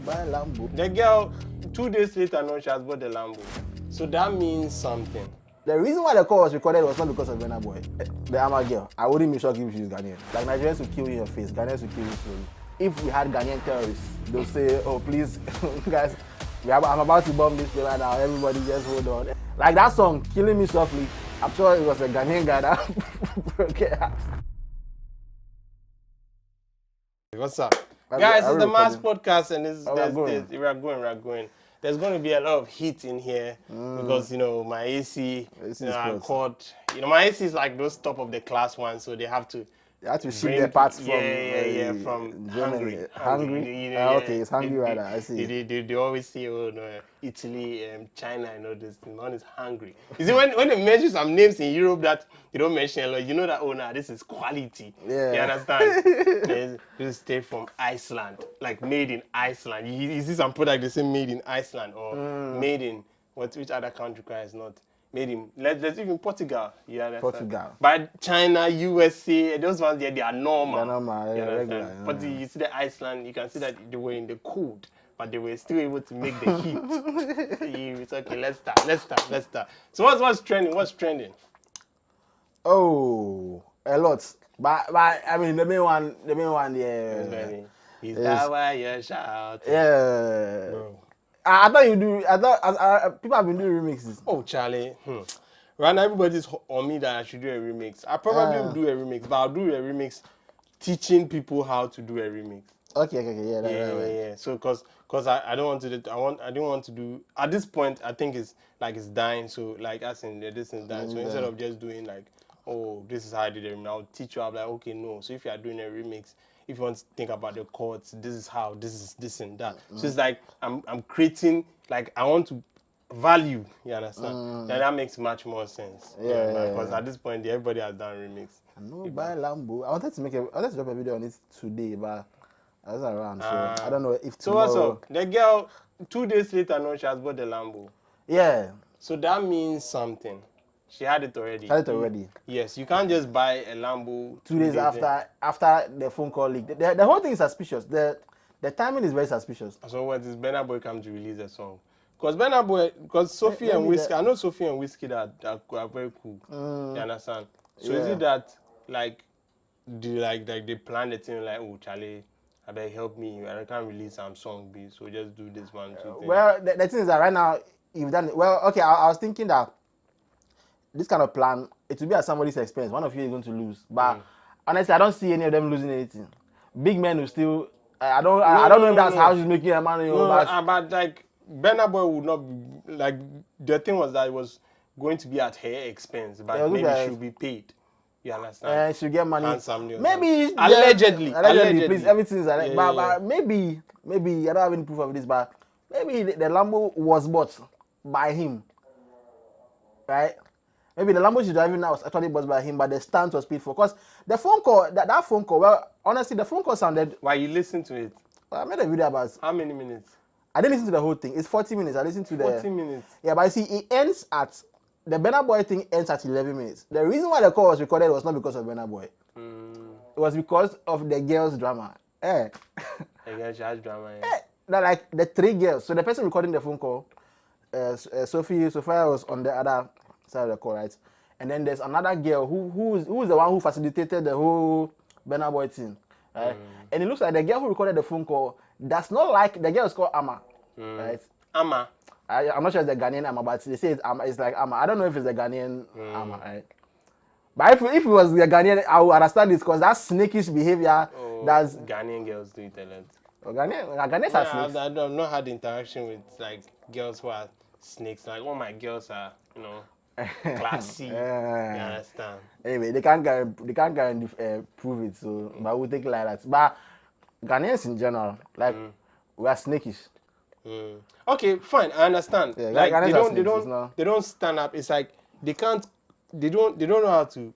buy a Lambo. The girl, 2 days later, no, she has bought the Lambo. So that means something. The reason why the call was recorded was not because of Burna Boy, the Ama girl. I wouldn't be shocked if she's Ghanaian. Like Nigerians will kill you in your face, Ghanaians will kill you slowly. If we had Ghanaian terrorists, they'll say, oh please, guys, I'm about to bomb this place right now, everybody just hold on. Like that song, Killing Me Softly, I'm sure it was a Ghanaian guy that broke it out. What's up? Guys, it's the Mass Podcast and we are going. There's going to be a lot of heat in here because, my AC caught. My AC is like those top of the class ones, so they have to ship their parts from from Germany. Hungary. Okay, it's Hungary rather. I see. They always say, Italy, China, this one is hungry. You see, when they mention some names in Europe that you don't mention a lot, you know that, this is quality. Yeah. You understand? This is straight from Iceland, like made in Iceland. You see some product they say made in Iceland or made in, which other country is not? Made in, let's even Portugal. You understand? Portugal. But China, USA, those ones they are normal. They're normal, regular. Yeah. But you see the Iceland, you can see that they were in the cold, but they were still able to make the heat. It's okay, let's start. So what's trending? What's trending? Oh, a lot. But I mean the main one, yeah. Is that why you're shouting? Yeah. Bro. I thought people have been doing remixes. Oh, Charlie. Right now, everybody's on me that I should do a remix. I probably will do a remix, but I'll do a remix teaching people how to do a remix. Okay, yeah. So, cause I don't want to do. I don't want to do. At this point, I think it's dying. So, like as in this is dying. So instead of just doing like, oh, this is how I did it, I'll teach you. I'm like, okay, no. So if you are doing a remix, if you want to think about the chords, this is how, this is this and that. So it's like I'm creating, like I want to value, you understand? Then that makes much more sense. Yeah. Because at this point, everybody has done remix. I know buy Lambo. I wanted to drop a video on it today, but I was around, so I don't know if tomorrow. So what's up? The girl, 2 days later, no, she has bought the Lambo. Yeah. So that means something. She had it already. Yes, you can't just buy a Lambo 2 days after the phone call leaked. The whole thing is suspicious. The timing is very suspicious. So what is Burna Boy come to release a song? Because Sophie and Whiskey, I know Sophie and Whiskey that are very cool. You understand? So is it that like they plan the thing like, oh Charlie, I beg help me, I can't release some song, so just do this 1, 2 things. Well, the thing is that right now you've done it. Well, okay, I was thinking that this kind of plan, it will be at somebody's expense. One of you is going to lose. But honestly, I don't see any of them losing anything. Big men will still. I don't know if that's how she's making her money. But like Burna Boy would not be, like, the thing was that it was going to be at her expense, but maybe she'll be paid. You understand? She'll get money. Maybe allegedly. Please, everything is alleged. But maybe I don't have any proof of this, but maybe the Lambo was bought by him, right? Maybe the Lambo she's driving now was actually bought by him, but the stunt was paid for. Because the phone call, that phone call, well, honestly, the phone call sounded. Why you listen to it? Well, I made a video about. How many minutes? I didn't listen to the whole thing. It's 40 minutes. I listened to 40 minutes. Yeah, but you see, it ends at. The Burna Boy thing ends at 11 minutes. The reason why the call was recorded was not because of Burna Boy. It was because of the girls' drama. The girls' drama, Like the 3 girls. So the person recording the phone call, Sophia was on the other side of the call, right? And then there's another girl who's the one who facilitated the whole Burna Boy thing, right? And it looks like the girl who recorded the phone call does not like, the girl is called Ama, right? Ama. I'm not sure it's the Ghanaian Ama, but they say it's Ama. It's like Ama. I don't know if it's the Ghanaian Ama, right? But if it was the Ghanaian, I would understand this because that snakish behavior. That's Ghanaian girls do it a lot. Ghanaians are snakes. I've not had interaction with like girls who are snakes. Like all my girls are, classy. You understand? Anyway, they can't prove it. So, but we'll take it like that. But Ghanaians in general, like we are snakish. Okay, fine. I understand. Yeah, like they don't stand up. It's like they don't know how to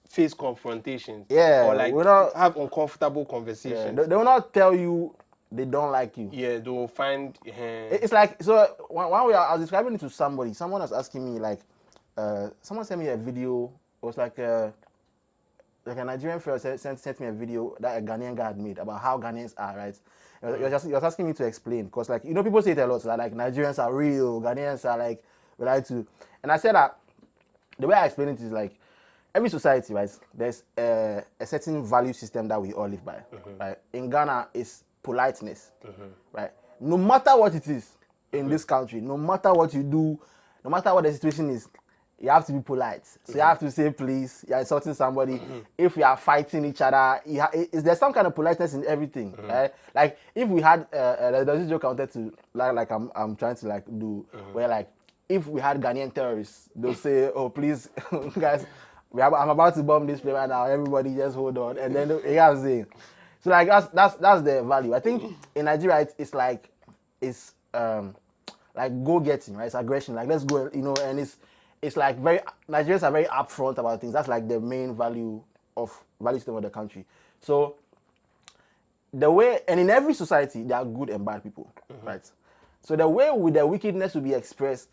face confrontations. Yeah, or like have uncomfortable conversations. Yeah, they will not tell you they don't like you. Yeah, they will find. It's like, so one way I was describing it to somebody. Someone was asking me like, someone sent me a video. It was like like a Nigerian friend sent me a video that a Ghanaian guy had made about how Ghanaians are, right? He was asking me to explain because, like, people say it a lot, so that, like, Nigerians are real, Ghanaians are like we like to, and I said that the way I explain it is like every society, right? There's a certain value system that we all live by, right? In Ghana, it's politeness, right? No matter what it is in this country, no matter what you do, no matter what the situation is, you have to be polite. So you have to say please. You're insulting somebody. If we are fighting each other, there's some kind of politeness in everything, right? Like if we had, there's this joke I wanted to like I'm trying to like do where like if we had Ghanaian terrorists, they'll say, oh please, guys, I'm about to bomb this place right now. Everybody just hold on, and then you know what I'm saying. So like that's the value. I think in Nigeria it's like go getting, right? It's aggression. Like let's go, you know, and it's like Nigerians are very upfront about things. That's like the main value system of the country. So the way, and in every society there are good and bad people, right? So the way the wickedness will be expressed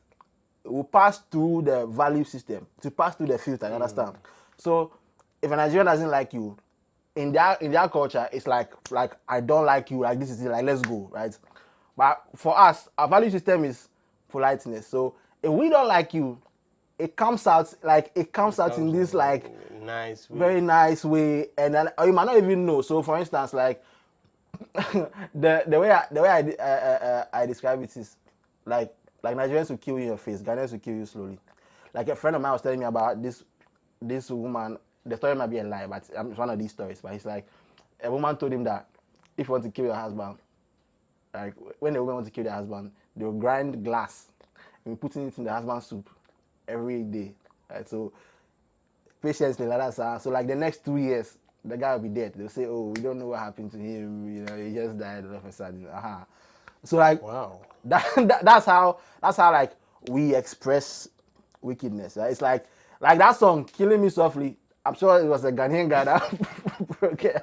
will pass through the value system to pass through the filter. You understand? So if a Nigerian doesn't like you, in their culture, it's like I don't like you. Like this is it. Like let's go, right? But for us, our value system is politeness. So if we don't like you, it comes out in this like nice way. Very nice way, and then or you might not even know. So for instance, like the way I describe it is like Nigerians will kill you in your face, Ghanaians will kill you slowly. Like a friend of mine was telling me about this woman. The story might be a lie, but it's one of these stories. But it's like a woman told him that if you want to kill your husband, like when the woman wants to kill their husband, they'll grind glass and be putting it in the husband's soup every day. Right? So patiently like that. So like the next 2 years, the guy will be dead. They'll say, oh, we don't know what happened to him. You know, he just died all of a sudden. So like wow, that's how like we express wickedness. Right? It's like that song, "Killing Me Softly." I'm sure it was a Ghanaian guy that broke it.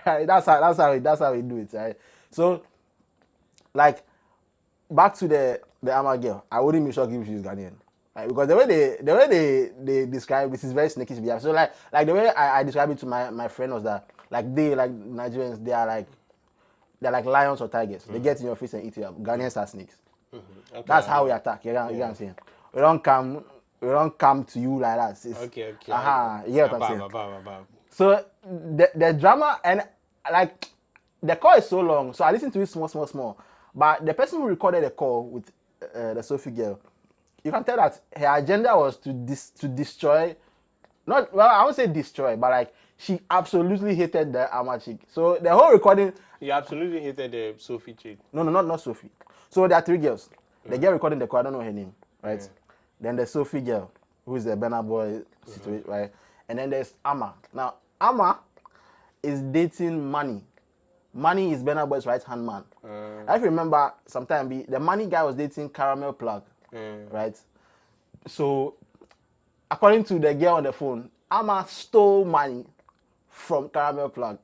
Right? That's how we do it. Right? So like back to the Ama girl, I wouldn't be shocked if she's Ghanaian. Right? Because the way they describe this is very snakish behavior. So like the way I describe it to my friend was that like Nigerians, they're like lions or tigers. They get in your face and eat you up. Ghanaians are snakes. Okay. That's how we attack. You know what I'm saying? We don't come to you like that. It's, okay. You get what I'm saying? So the drama and like the call is so long, so I listened to it small. But the person who recorded the call with the Sophie girl, you can tell that her agenda was to destroy. I won't say destroy, but like she absolutely hated the Ama chick. So the whole recording. You absolutely hated the Sophie chick. No, not Sophie. So there are 3 girls. The girl recording the call, I don't know her name, right? Yeah. Then the Sophie girl, who is the Burna boy situation, right? And then there's Ama. Now Ama is dating Money. Money is Burna boy's right-hand man. I remember sometime the Money guy was dating Caramel Plug, right? So according to the girl on the phone, Ama stole money from Caramel Plug.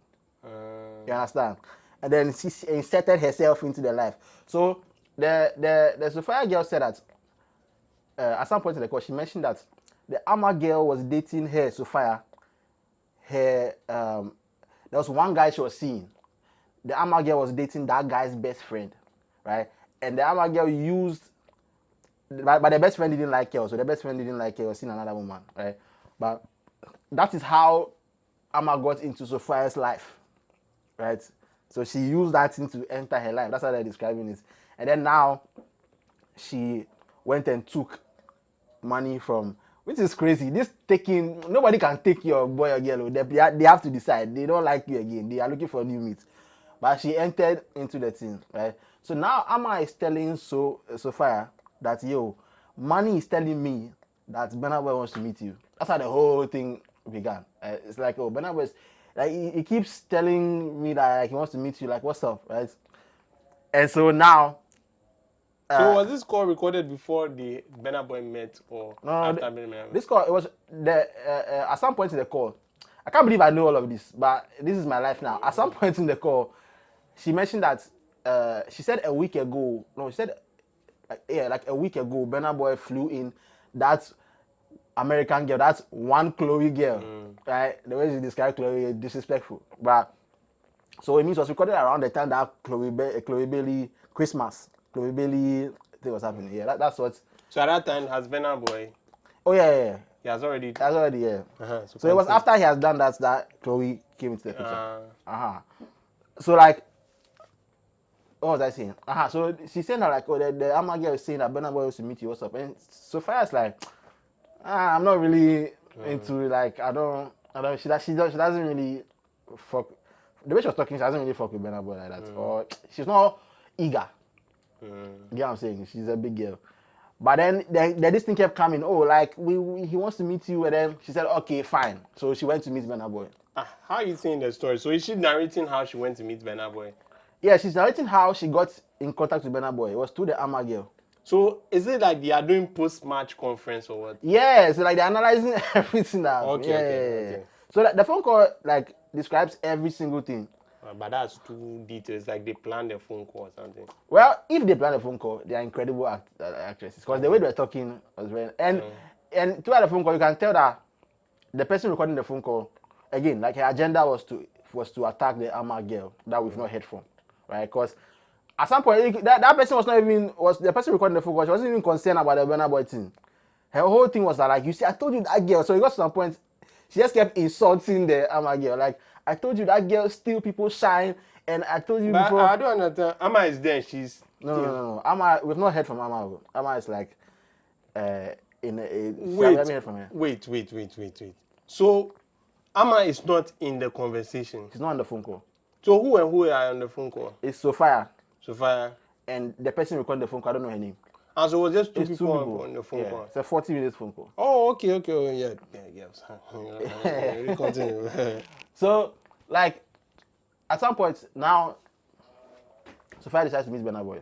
You understand? And then she inserted herself into the life. So the Sophia girl said that at some point in the call, she mentioned that the Ama girl was dating her, Sophia. There was one guy she was seeing. The Ama girl was dating that guy's best friend, right? And the Ama girl but the best friend didn't like her, so the best friend didn't like her, was seeing another woman, right? But that is how Ama got into Sophia's life, right? So she used that thing to enter her life. That's how they're describing it. And then now she went and took money from, which is crazy. Nobody can take your boy or girl. They have to decide. They don't like you again. They are looking for new meat. But she entered into the thing, right? So now Ama is telling Sophia that, yo, Money is telling me that Burna Boy wants to meet you. That's how the whole thing began. It's like, oh, Burna Boy is, like, he keeps telling me that like, he wants to meet you. Like, what's up, right? And so now. So was this call recorded before the Burna Boy met or after Burna Boy? This call, it was at some point in the call. I can't believe I know all of this, but this is my life now. At some point in the call, she mentioned that she said a week ago. No, she said like a week ago, Burna Boy flew in. That American girl. That's one Chloe girl, right? The way she described Chloe is disrespectful. But so it means it was recorded around the time that Chloe Bailey Christmas, Chloe Bailey thing was happening. Yeah, that's what. So at that time, has Burna Boy? Oh yeah. He has already. That's already yeah. So it was after he has done that Chloe came into the picture. So like, what was I saying? So she said that like, oh, the Ama girl is saying that Burna Boy used to meet you. What's up? And Sophia's like, I'm not really into like I don't. She doesn't really fuck. The way she was talking, she doesn't really fuck with Burna Boy like that, or she's not eager. You get what I'm saying? She's a big girl. But then this thing kept coming. Oh, like he wants to meet you, and then she said, okay, fine. So she went to meet Burna Boy. How are you saying the story? So is she narrating how she went to meet Burna Boy? Yeah, she's narrating how she got in contact with Burna Boy. It was through the Ama girl. So is it like they are doing post-match conference or what? Yeah, so like they're analyzing everything that happened. Okay. So the phone call like describes every single thing. But that's too detailed. It's like they planned a phone call or something. Well, if they plan a phone call, they are incredible actresses. Because the way they were talking was very... And throughout the phone call, you can tell that the person recording the phone call, again, like her agenda was to attack the Ama girl that we've not heard from. Right? Because at some point, that person was not even... the person recording the phone call, she wasn't even concerned about the Burna Boy thing. Her whole thing was that, like, you see, I told you that girl. So it got to some point, she just kept insulting the Ama girl. Like, I told you that girl steal people's shine, and I told you before. I don't understand. Ama is there. She's no. Ama, we've not heard from Ama. Ama is like in a. Wait, haven't heard from her. Wait. So Ama is not in the conversation. She's not on the phone call. So who and who are on the phone call? It's Sophia. And the person recording the phone call, I don't know her name. And so it was just two people on the phone call. It's a 40-minute phone call. Oh, okay. Yeah. Continue. So, like, at some point now, Sophia decides to meet Burna Boy,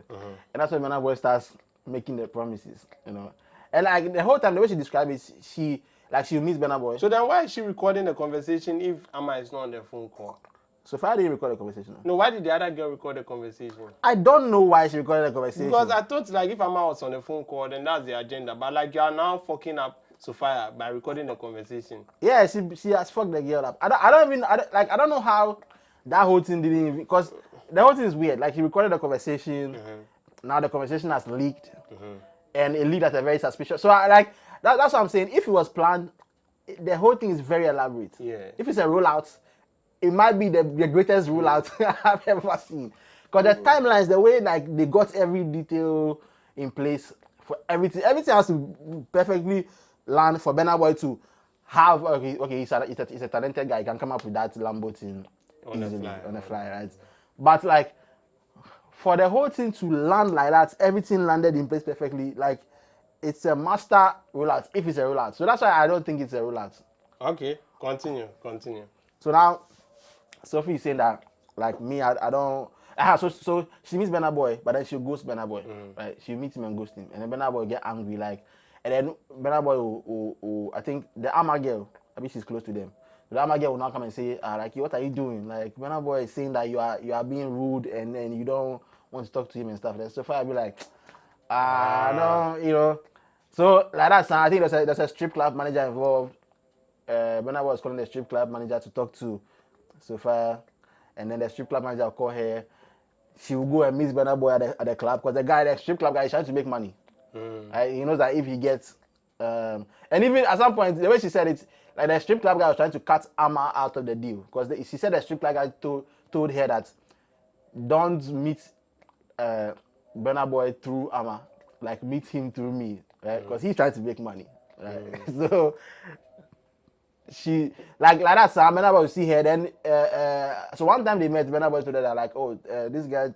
and that's when Burna Boy starts making the promises, you know. And like the whole time, the way she described it, she meets Burna Boy. So then, why is she recording the conversation if Ama is not on the phone call? Sophia didn't record the conversation. No, why did the other girl record the conversation? I don't know why she recorded the conversation. Because I thought like if Ama was on the phone call, then that's the agenda. But like you are now fucking up Sophia by recording the conversation. Yeah, she has fucked the girl up. I don't know how that whole thing didn't even, because the whole thing is weird. Like, he recorded the conversation. Now the conversation has leaked, and it leaked at a very suspicious. So that's what I'm saying. If it was planned, the whole thing is very elaborate. Yeah. If it's a rollout, it might be the greatest rollout I've ever seen. Because the timelines, the way like they got every detail in place for everything has to perfectly land for Burna Boy to have. Okay, he's a talented guy. He can come up with that Lambo thing easily on the fly, right? But like, for the whole thing to land like that, everything landed in place perfectly. Like, it's a master rollout if it's a rollout. So that's why I don't think it's a rollout. Okay, continue. So now, Sophie is saying that, like me, I don't. So she meets Burna Boy, but then she ghosts Burna Boy, right? She meets him and ghosts him, and then Burna Boy get angry, like, and then Burna Boy will I think the Ama girl, I mean she's close to them. The Ama girl will now come and say, like, what are you doing? Like, Burna Boy is saying that you are being rude, and then you don't want to talk to him and stuff. Then Sophia will be like, no, you know. So like that, I think there's a strip club manager involved. Burna Boy was calling the strip club manager to talk to Sophia, and then the strip club manager will call her. She will go and meet Burna Boy at the club, because the strip club guy is trying to make money. He knows that if he gets, and even at some point, the way she said it, like the strip club guy was trying to cut Ama out of the deal, because she said the strip club guy told her that don't meet Burna Boy through Ama, like meet him through me, right? Because he's trying to make money, right? So she like that. So Burna Boy will see her. Then so one time they met, Burna Boy told her that, like, oh, this guy,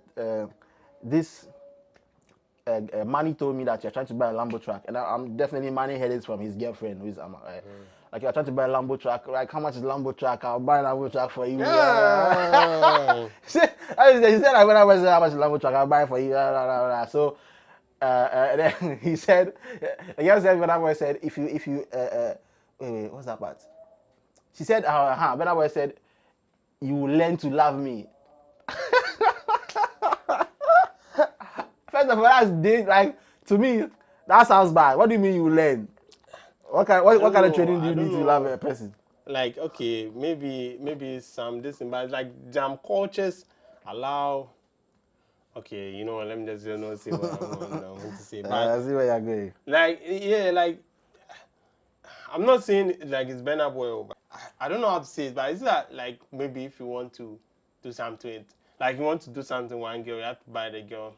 Manny told me that you're trying to buy a Lambo truck, and I'm definitely Manny heard it from his girlfriend, who is Ama, right? Like, you're trying to buy a Lambo truck. Like, how much is Lambo truck? I'll buy a Lambo truck for you. Yeah. She said, like, when I was how much is Lambo truck? I'll buy it for you. So, and then he said, the girl said, Burna Boy said, if you wait, what's that part? She said, Burna Boy said, you will learn to love me. First of all, like, to me, that sounds bad. What do you mean you learn? What kind of training do you need to love a person? Like, okay, maybe some this, but like some cultures allow. Okay, you know what? Let me just not say what I want to say. But I see where you're going. like, yeah, like I'm not saying like it's Burna Boy, but I don't know how to say it. But it's that like maybe if you want to do something, like you want to do something one girl, you have to buy the girl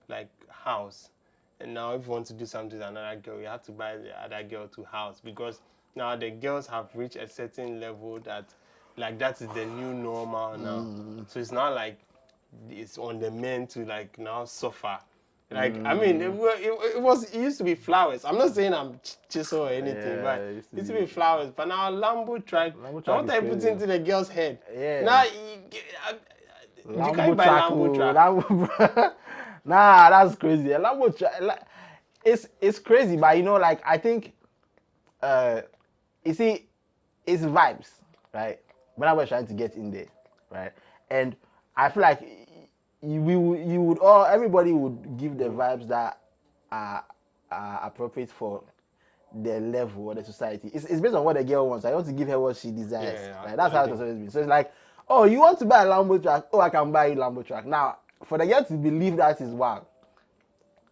like house, and now if you want to do something with another girl, you have to buy the other girl to house because now the girls have reached a certain level that like that is the new normal now. So it's not like it's on the men to like now suffer. Like I mean, it used to be flowers. I'm not saying I'm chisel or anything, but it used to be flowers. But now Lambo track, now what I put into the girl's head. Yeah. Now you can't buy Lambo track. Nah, that's crazy. Lambo track, it's crazy, but you know, like I think, you see, it's vibes, right? When I was trying to get in there, right, and I feel like everybody would give the vibes that are appropriate for the level or the society. It's based on what the girl wants. I want to give her what she desires. Yeah, right? That's how it has always been. So it's like, oh, you want to buy a Lambo track? Oh, I can buy you a Lambo track. Now, for the girl to believe that is wild.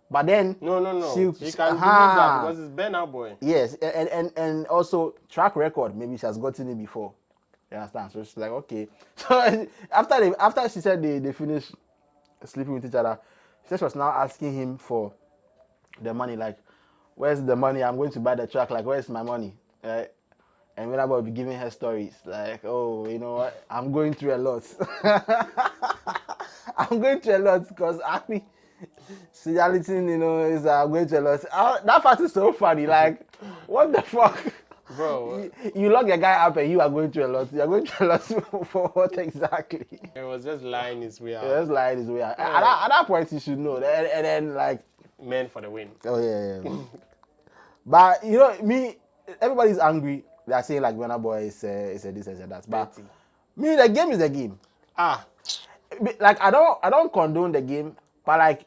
But then no. She can believe that because it's Burna Boy. Yes, and also track record. Maybe she has gotten it before. You understand? So she's like, okay. So after she said they finished sleeping with each other, she said she was now asking him for the money. Like, where's the money? I'm going to buy the track. Like, where's my money? Right? And when I will be giving her stories, like, oh, you know what? I'm going through a lot. I'm going through a lot because actually, reality, you know, is I'm going through a lot. That part is so funny. Like, what the fuck? Bro, you lock your guy up and you are going through a lot. You are going through a lot for what exactly? It was just lying his way out. Yeah, just lying his way out. At that point, you should know. And then, like... Men for the win. Oh, yeah. But, you know, everybody's angry. They're saying, like, Burna Boy is a this, is a that. But, me, the game is the game. Like, I don't condone the game, but, like,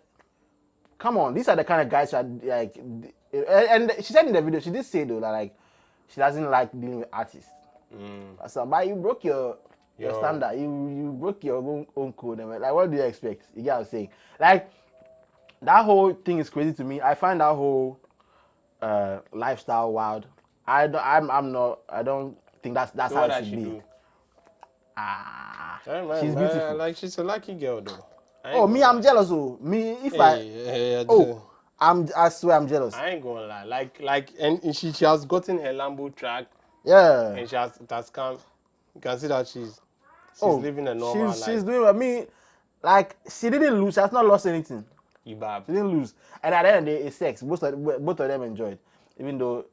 come on. These are the kind of guys who are, like... And she said in the video, she did say, though, that, like, she doesn't like dealing with artists. So, but you broke your standard. You broke your own code. And like, what do you expect? You get what I'm saying? Like, that whole thing is crazy to me. I find that whole lifestyle wild. I don't think that's how it should be. She's beautiful. Like, she's a lucky girl, though. I'm jealous. I swear I'm jealous. I ain't gonna lie. Like, and she has gotten her Lambo track. Yeah. And it has come. You can see that she's living a normal life. She's doing what me. Like, she didn't lose. She has not lost anything. She didn't lose. And at the end of the day, it's sex. Both of them enjoyed. Even though...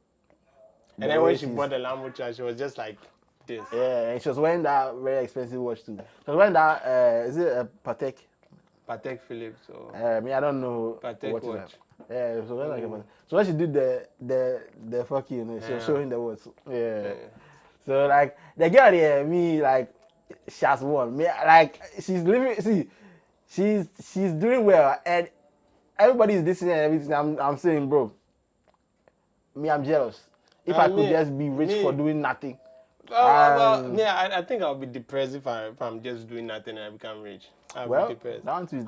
And then when she bought the Lambo track, she was just like this. Yeah, and she was wearing that very expensive watch too. She was wearing that, is it a Patek? Patek Philippe. So. I don't know. Patek watch. Yeah, so when she did the fucking, you know, she was showing the words. Yeah. So like the girl there, me like she has won. Me like she's living. See, she's doing well, and everybody's listening and everything. I'm saying, bro. Me, I'm jealous. If I could just be rich for doing nothing. I think I'll be depressed if I'm just doing nothing and I become rich. I'll be depressed. Down to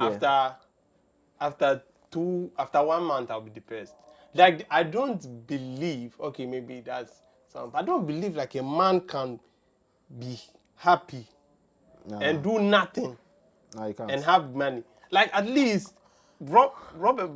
After 1 month, I'll be depressed. Like, I don't believe, okay, maybe that's something. I don't believe like a man can be happy and do nothing and have money. Like, at least rob a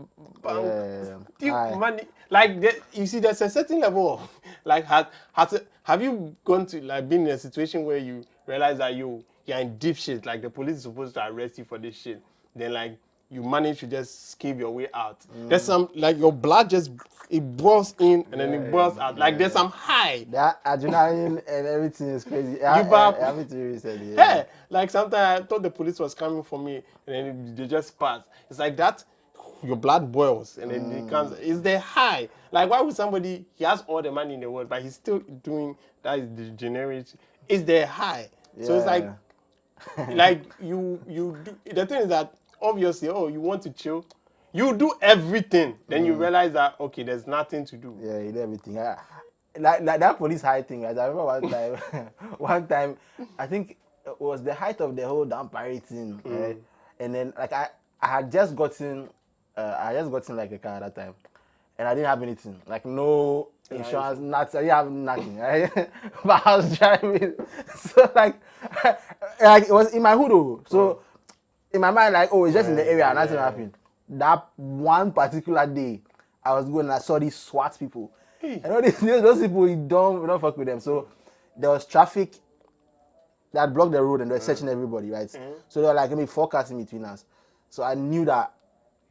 bank, steal money. Like, you see, there's a certain level of, like, have you gone to, like, been in a situation where you realize that you're in deep shit, like the police is supposed to arrest you for this shit, then, like, you manage to just skip your way out. There's some, like, your blood just, it boils in and then it boils out. Like, there's some high. That adrenaline and everything is crazy. Like, sometimes I thought the police was coming for me and then they just pass. It's like that, your blood boils and then it comes. It's the high. Like, why would somebody, he has all the money in the world, but he's still doing, that is the generic, it's the high. So it's like, like, you do, the thing is that, obviously, you want to chill. You do everything. Then you realize that, okay, there's nothing to do. Yeah, you do everything. like that police high thing, right? I remember one time, I think it was the height of the whole damn pirate thing, right? And then like I had just gotten, like a car at that time, and I didn't have anything, like no insurance, nothing. I didn't have nothing, right? But I was driving, so like it was in my hood, though. So in my mind, like, oh, it's just in the area, nothing happened. That one particular day, I was going and I saw these SWAT people. And all those people, you don't fuck with them. So there was traffic that blocked the road and they were searching everybody, right? So they were like, maybe 4 cars in between us. So I knew that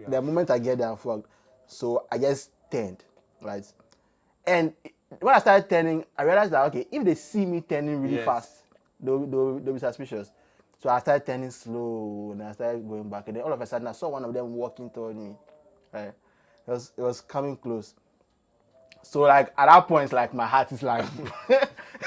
the moment I get there, I'm fucked. So I just turned, right? And when I started turning, I realized that, okay, if they see me turning really fast, they'll be suspicious. So I started turning slow and I started going back. And then all of a sudden, I saw one of them walking toward me, right? It was coming close. So like at that point, like my heart is like,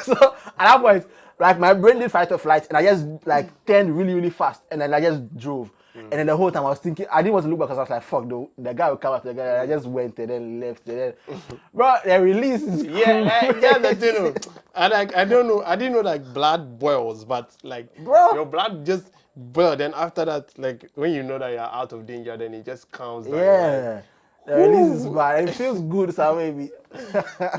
so at that point, like my brain did fight or flight, and I just like turned really, really fast, and then I just drove. And then the whole time I was thinking, I didn't want to look back because I was like, fuck, the guy will come after the guy. And I just went and then left and then, bro, the release is cool. The thing. And like I didn't know like blood boils, but like your blood just boiled. Then after that, like when you know that you're out of danger, then it just calms down. Yeah. The release is bad. It feels good, so maybe.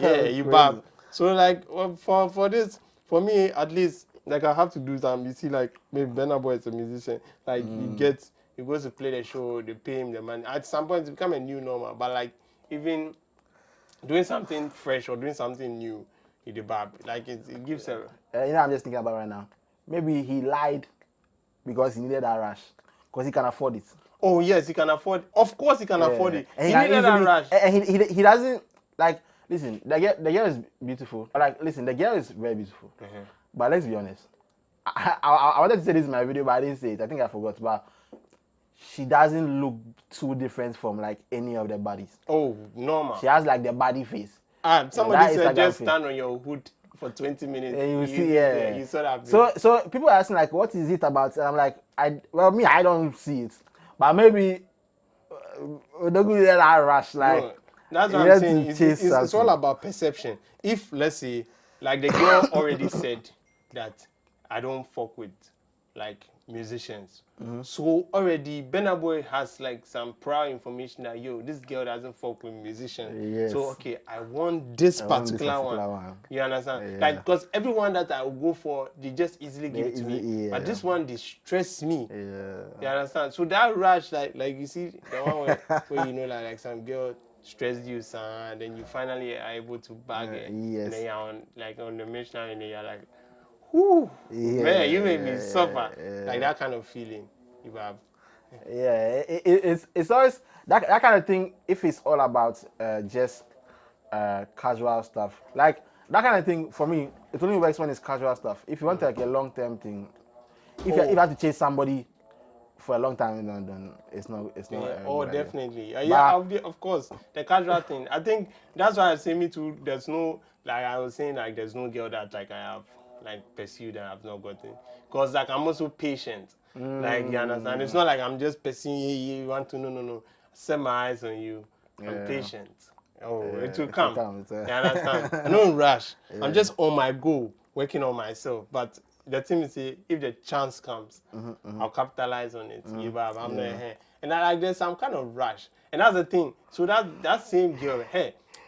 Yeah, you bad. So like for this, for me at least, like I have to do some. You see, like maybe Burna Boy is a musician. Like he goes to play the show, they pay him the money. At some point, it's become a new normal. But like even doing something fresh or doing something new, he the bad. Like it gives a. You know, I'm just thinking about right now. Maybe he lied because he needed that rush, because he can afford it. Oh yes, he can afford. Of course, he can afford it. And he needed that rush. And he doesn't like. Listen, the girl is beautiful. Like, listen, the girl is very beautiful. But let's be honest. I wanted to say this in my video, but I didn't say it. I think I forgot. But she doesn't look too different from like any of the bodies. Oh, normal. She has like the body face. Somebody said just stand on your hood for 20 minutes. And you see, you saw that. So people are asking like, what is it about? And I'm like, I don't see it. But maybe don't give that rush. Like, no, that's what I'm saying. It's all about perception. If, let's say, like the girl already said that I don't fuck with like musicians. So already Burna Boy has like some prior information that this girl doesn't fuck with musicians. Yes. So okay, I want this particular one. You understand? Yeah. Like because everyone that I will go for, they just easily give it to me. But this one they stress me. You understand? So that rush, like you see the one where you know like some girl stressed you, son, then you finally are able to bag it. And then you're on the mission and then you're like, whoo, man, you made me suffer. Like that kind of feeling you have. Yeah, it's always that kind of thing. If it's all about just casual stuff, like that kind of thing for me, it only works when it's casual stuff. If you want like a long-term thing, if you have to chase somebody for a long time, then it's not. Definitely. Of course. The casual thing. I think that's why I say me too. There's no, like I was saying, like there's no girl that like I have like pursued and I've not gotten. Because like I'm also patient. Like you understand. It's not like I'm just pursuing you want to no. Set my eyes on you. I'm patient. It will come. You understand? I don't rush. I'm just on my goal, working on myself. But the thing is, if the chance comes, I'll capitalize on it. I'm not here. And there's some kind of rush. And that's the thing. So that same girl,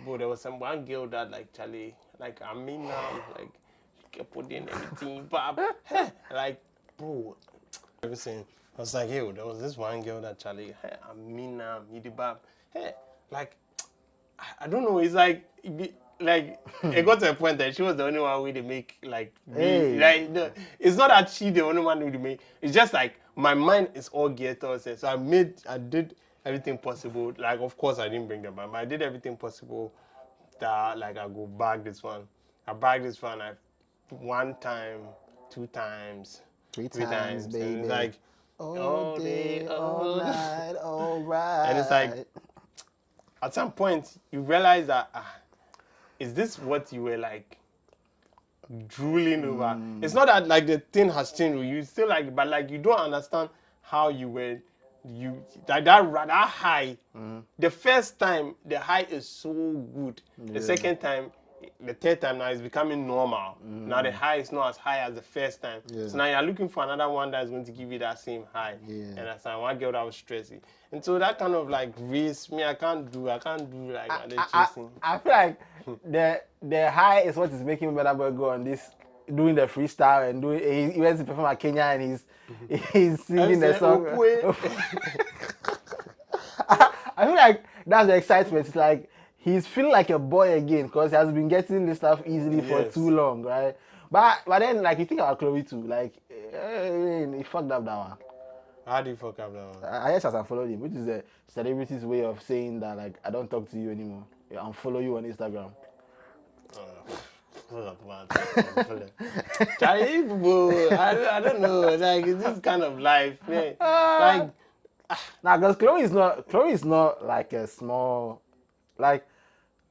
bro, there was one girl that like Charlie, like I mean now, like she kept putting everything, but like bro, everything. I was like, there was this one girl that Charlie, I mean now, like I don't know. It's like. It got to a point that she was the only one with to make like me. Like it's not that she the only one with to make. It's just like my mind is all geared towards it. So I did everything possible. Like of course I didn't bring them back, but I did everything possible that like I go bag this one. I bagged this one one time, 2 times, 3 times, baby. And it's like all day, all night, all right. And it's like at some point you realize that is this what you were like drooling over? It's not that like the thing has changed. You still like, but like you don't understand how you were. Like that high. The first time the high is so good. The second time, the third time now it's becoming normal. Now the high is not as high as the first time. Yeah. So now you're looking for another one that's going to give you that same high. Yeah. And that's one girl that was stressing. And so that kind of like race, me, I can't do like the chasing. I feel like the high is what is making Burna Boy go on this, doing the freestyle and doing. He went to perform at Kenya and he's singing the song. I feel like that's the excitement. It's like he's feeling like a boy again because he has been getting this stuff easily for too long, right? But then like you think about Chloe too, like he fucked up that one. How do you fuck up that one? I just unfollowed him, which is a celebrity's way of saying that like I don't talk to you anymore. I unfollow you on Instagram. I don't know. Like it's this kind of life, man. Like now, because Chloe is not like a small, like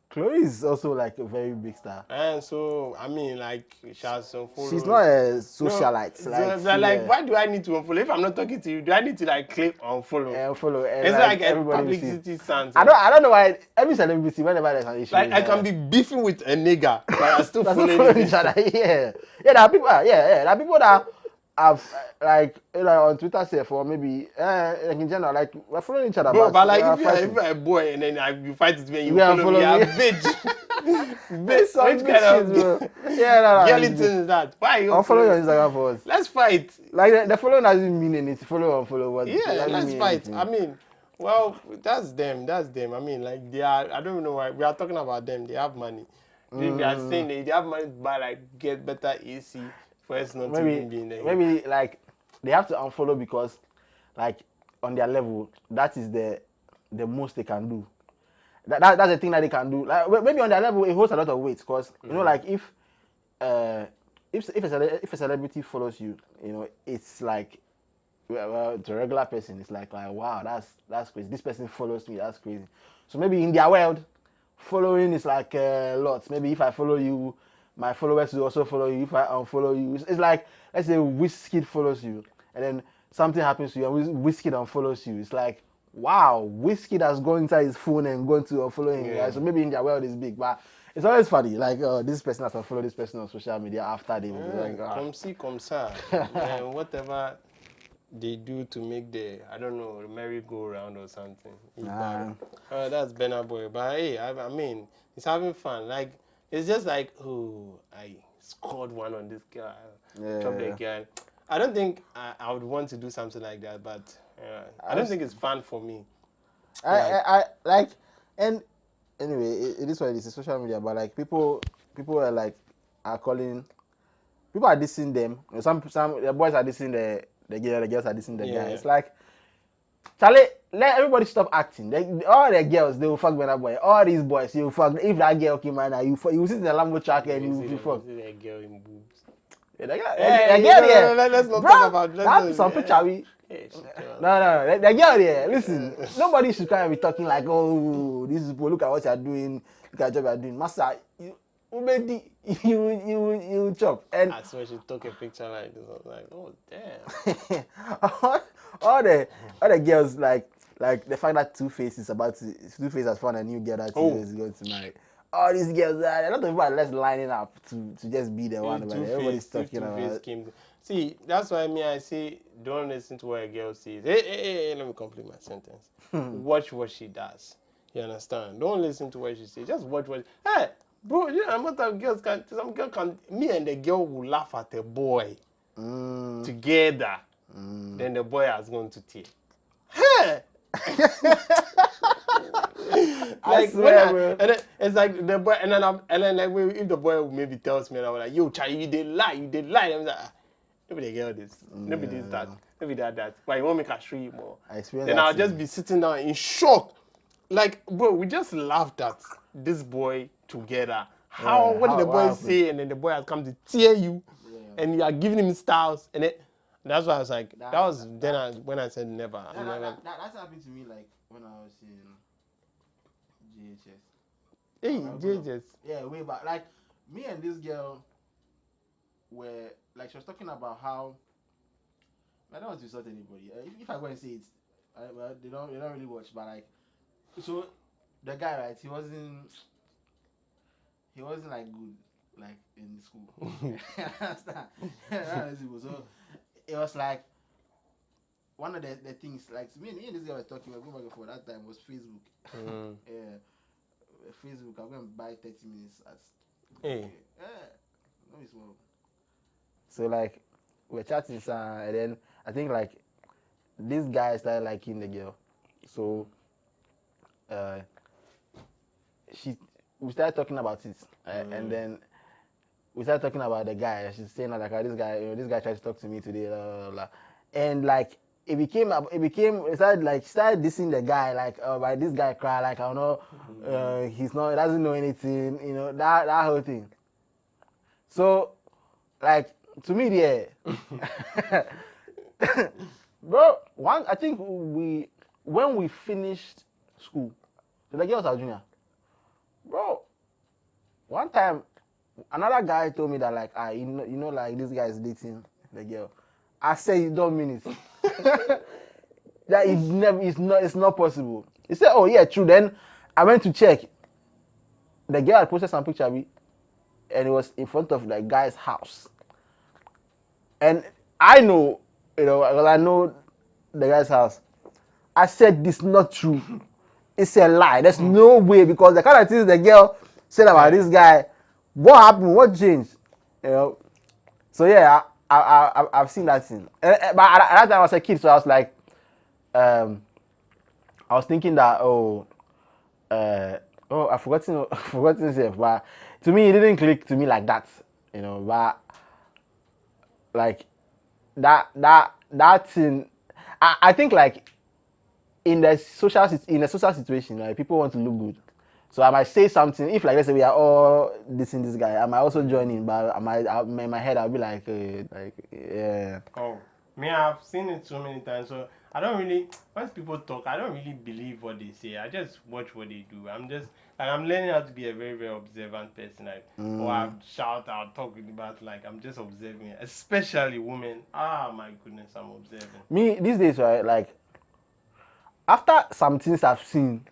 Chloe is also like a very big star. And so I mean, like she has some followers. She's not a socialite. No, like why do I need to unfollow? If I'm not talking to you, do I need to like click unfollow? Unfollow. It's like a publicity stunt. I don't know why every celebrity, whenever there's an issue, like I can be beefing with a nigga, but I still following each other. Yeah, there are people. There are people that have like on Twitter say for maybe like in general, like we're following each other. Bro, but like if you're a boy and then you fight it when you follow me, you're a bitch. Bitch, which kind of bro? Yeah, girly thing is that? Why are you unfollow your Instagram for us? Let's fight. Like the following doesn't mean anything. Follow, unfollow. What? Yeah, let's fight. Anything. I mean, well, that's them. I mean, like they are. I don't even know why we are talking about them. They have money. They are saying they have money to buy like get better AC for us not to even be in there. Maybe like they have to unfollow because like on their level that is the most they can do. That's the thing that they can do. Like maybe on their level it holds a lot of weight because you know like if a celebrity follows you, you know it's like well to a regular person it's like wow that's crazy. This person follows me, that's crazy. So maybe in their world following is like a lot. Maybe if I follow you, my followers will also follow you. If I unfollow you, it's like let's say Wizkid follows you and then something happens to you and Wizkid unfollows you. It's like wow, Wizkid has gone inside his phone and gone to unfollow him. Yeah. Right? So maybe in their world it's big, but it's always funny. Like this person has unfollowed this person on social media after they come see, come sir. And whatever they do to make the the merry-go-round or something. That's Burna Boy. But hey, I mean, it's having fun. Like it's just like I scored one on this girl. Dropped the girl. I don't think I would want to do something like that, but I don't think it's fun for me. I like, and anyway, it is what it is. It's social media, but like people are like calling, people are dissing them. Some the boys are dissing the girls are dissing the guys. It's like, Charlie, let everybody stop acting. All the girls they will fuck Burna Boy. All these boys you will fuck. If that girl came out, you will sit in the Lambo truck and you will fuck. That girl in boobs. Let's not talk about that. Some picture we. No. The girl there. Listen, nobody should kind of be talking like, oh, these people. Look at what you're doing. Look at the job you're doing, Master. You chop. And I swear she took a picture like this. I was like, oh damn. all the girls like the fact that Two-Face has found a new girl that is going to marry. All these girls, a lot of people are less lining up to just be the one. But everybody's talking about. See, that's why I say don't listen to what a girl says. Hey, let me complete my sentence. Watch what she does. You understand? Don't listen to what she says. Just watch what. Hey, bro, you know, a lot of girls some girl can. Me and the girl will laugh at the boy together. Then the boy has gone to tear. Hey. Like I swear, and then it's like the boy, and then like if the boy maybe tells me, and I'm like, yo, Charlie, you did lie. I'm like, nobody get this, nobody did that, nobody did that. Why you want me to show you more? Then I'll just be sitting down in shock. Like, bro, we just laughed at this boy together. What did the boy say? And then the boy has come to tear you, and you are giving him styles, and it. That's why I was like, when I said never. That's happened to me like when I was in GHS. Hey, GHS. Yeah, way back. Like me and this girl were like she was talking about how I don't want to insult anybody. If I go and say it, well, they don't really watch. But like, so the guy, right? He he wasn't like good like in school. Understand? So it was like one of the things like me and this guy were talking, we were going back for that time was Facebook. Yeah, Facebook. I'm going to buy 30 minutes at. Hey. Yeah, no, it's small. So like we're chatting, and then I think like this guy started liking the girl, so we started talking about it, and then we started talking about the guy. She's saying like, this guy, this guy tried to talk to me today, blah, blah, blah. And like it started dissing the guy, like, by this guy cry, like, I don't know, he doesn't know anything, that whole thing. So, like, to me, yeah, bro, I think when we finished school, the girl was our junior, bro. One time, another guy told me that like, like this guy is dating the girl. I said, you don't mean it. That it's not possible. He said, oh yeah, true. Then I went to check. The girl had posted some picture of me, and it was in front of the guy's house. And I know, because I know the guy's house. I said, this is not true. It's a lie. There's no way, because the kind of things the girl said about this guy, what happened? What changed? So yeah, I've seen that thing. But at that time I was a kid, so I was like, I was thinking that I've forgotten stuff, but to me it didn't click to me like that, But like that thing, I think like in a social situation, like people want to look good. So I might say something. If like let's say we are all dissing this guy, I might also join in, but in my head I'll be like yeah. Oh, me, I've seen it so many times. So I don't really. Once people talk, I don't really believe what they say. I just watch what they do. I'm learning how to be a very very observant person. Like, I shout, I'll talk about like I'm just observing, especially women. Ah, my goodness, I'm observing. Me these days, right? Like after some things I've seen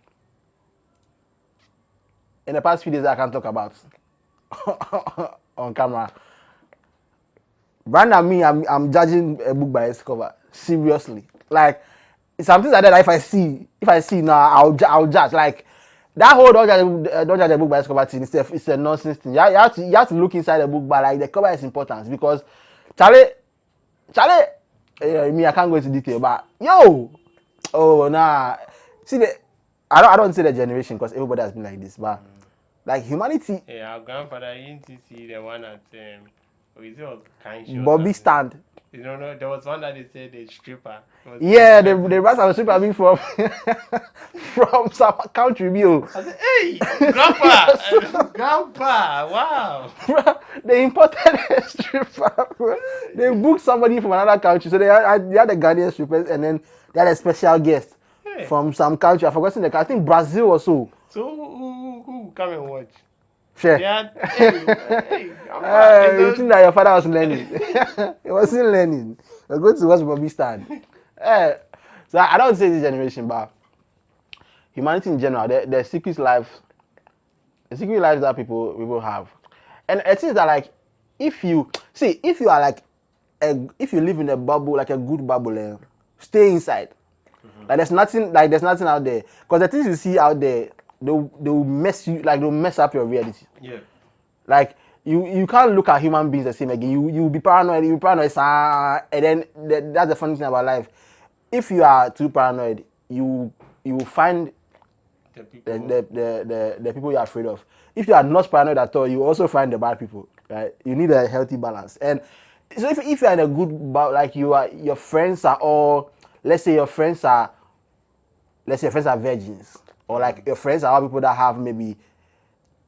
in the past few days I can't talk about on camera. Brand and me, I'm judging a book by its cover. Seriously. Like, something like that, if I see now, I'll judge. Like, that whole don't judge a book by its cover thing, it's a nonsense thing. You have to look inside the book, but like, the cover is important because, Charlie, me, I can't go into detail, but, nah. See, I don't say the generation because everybody has been like this, but, like, humanity. Yeah, our grandfather used to see the one at, Bobby stand. There was one that they said a stripper. Yeah, the rest of the stripper being from from some country view. I said, hey, grandpa, wow. They imported a stripper. They booked somebody from another country, so they had the Ghanaian strippers, and then they had a special guest from some country. I forgot the country. I think Brazil or so. So who come and watch? Sure. Yeah. You think that your father was learning? He wasn't learning. We're going to watch Bobby stand. So I don't say this generation, but humanity in general, the secret lives that people have, and it is that like if you are like if you live in a bubble, like a good bubble, stay inside. Like there's nothing out there, because the things you see out there, they'll mess you, like they'll mess up your reality. Yeah. Like you can't look at human beings the same again. You'll be paranoid. You'll be paranoid, and then that's the funny thing about life. If you are too paranoid, you will find the people you're afraid of. If you are not paranoid at all, you also find the bad people. Right? You need a healthy balance. And so if you're in a good, like your friends are all, let's say your friends are virgins, or like your friends are all people that have maybe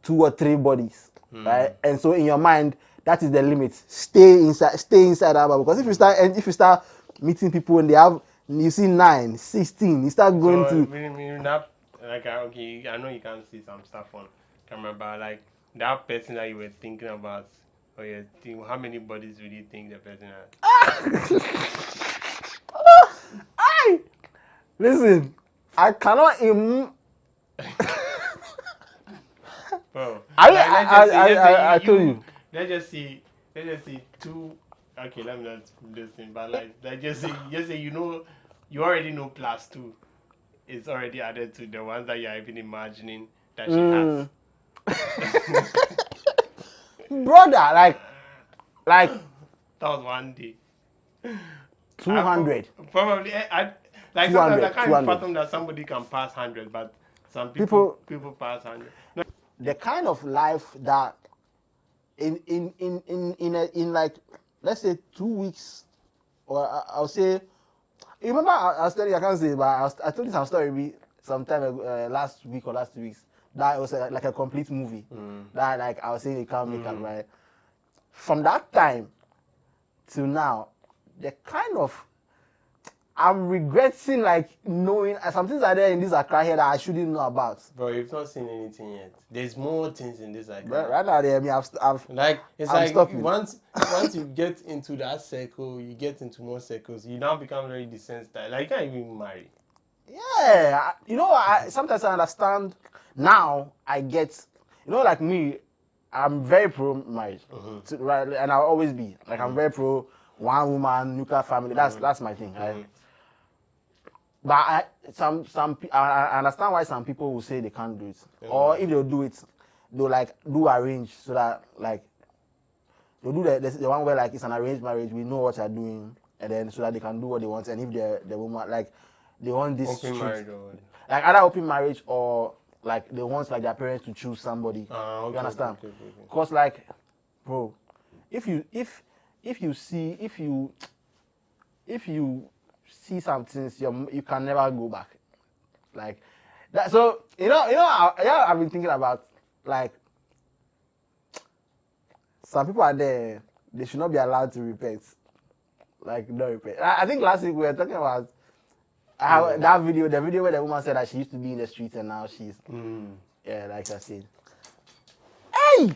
2 or 3 bodies, right? And so in your mind, that is the limit. Stay inside that bubble. Because if you start meeting people and you see 9, 16, you start going to. Okay, I know you can't see some stuff on camera, but like that person that you were thinking about, how many bodies would you think the person has? Listen, I cannot Bro, I told you. Let's just see two. Okay, let me not do this thing, but like, just say you already know +2 is already added to the ones that you are even imagining that she has. Brother, like that was one day. 200. Probably, like sometimes I can't even fathom that somebody can pass 100, but some people pass 100. No. The kind of life that in like, let's say 2 weeks, or I'll say, you remember I was telling you, I can't say, but I told you some story sometime last week or last 2 weeks, that it was like a complete movie. That like I was saying, you can't make up, right? From that time till now, the kind of, I'm regretting like knowing some things are there in this Accra here that I shouldn't know about. Bro, you've not seen anything yet. There's more things in this Accra. But right now, there, I've like it's I'm like stopping. once you get into that circle, you get into more circles. You now become very desensitized. Like you can't even marry. Yeah, you know, sometimes I understand. Now I get, you know, like me, I'm very pro marriage, right? And I'll always be like, I'm very pro one woman nuclear family. That's my thing, right? But I understand why some people will say they can't do it, or if they'll do it, they'll like do arrange so that like they'll do the one where like it's an arranged marriage. We know what you're doing, and then so that they can do what they want. And if the woman like they want this open marriage or like either open marriage or like they want like their parents to choose somebody. Okay, you understand? Okay. Cause like, bro, if you see some things, you can never go back. Like that. So I've been thinking about like some people are there. They should not be allowed to repent. Like no repent. I think last week we were talking about how the video where the woman said that she used to be in the streets and now she's yeah, like I said. Hey!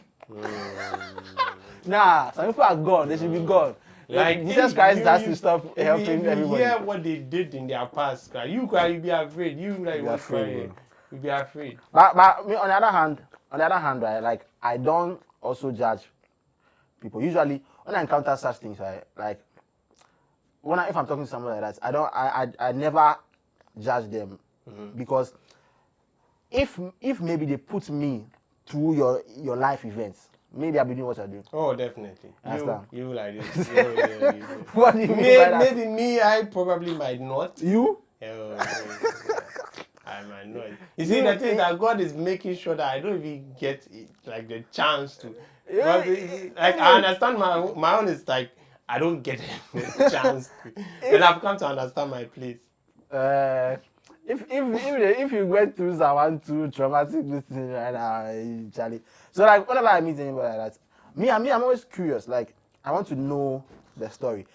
Nah, some people are gone. They should be gone. Like Jesus Christ has to stop helping everybody. Hear what they did in their past, you be afraid. You like be afraid, you be afraid. But me, on the other hand, right? Like I don't also judge people. Usually, when I encounter such things, right? Like if I'm talking to someone like that, I never judge them because if maybe they put me through your life events, maybe I'll be doing what I do. Oh, definitely. You like this. What do you mean by that? Maybe me, I probably might not. You? I might not. You see, the thing that God is making sure that I don't even get like the chance to. Like I understand my own is like I don't get the chance to. Then I've come to understand my place. If you went through someone too traumatic this thing right now, Charlie. So like whenever I meet anybody like that, I'm always curious. Like I want to know the story.